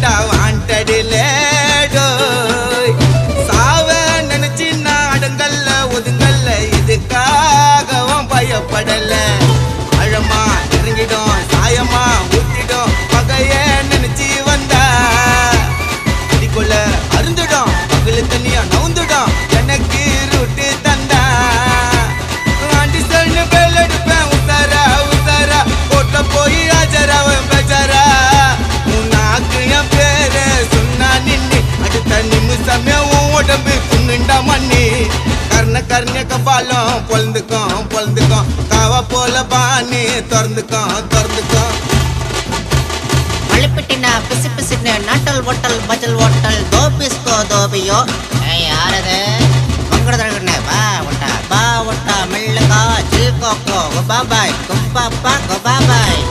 தாண்டா வாண்டடில சாவ நினைச்சு நாடுங்கல்ல ஒதுங்கல்ல இதுக்காகவும் பயப்படல ஆழமா இறங்கிடும் சாயமா ஊத்திடும் பகைய நினைச்சு வந்தா இதுக்குள்ள அருந்துடும் பகல தண்ணியா நவுந்துடும் எனக்கு ரூட்டு தந்தா ஆண்டி சொல்லு பேல் எடுப்பேன் உசாரா உசாரா போட்ட போய் ஆஜராவன் பேச்சாரா உன்னாக்கு என் பேரு சொன்னா நின்னு அடுத்த நிமிஷமே உன் உடம்பு புண்ணுண்டா மண்ணி கர்ண கபாலம் பொழுந்துக்கும் காவா போல பாணி திறந்துக்கும் மழிப்பிட்டினா பிசு பிசுன்னு நாட்டல் ஓட்டல் பஜல் ஓட்டல் தோபிஸ்கோ தோபியோ யாரது மங்கடதழகண்ணே பா ஒட்டா மெல்லுகா ஜில் கோக்கோ குபாபாய் குப்பாப்பா குபாபாய்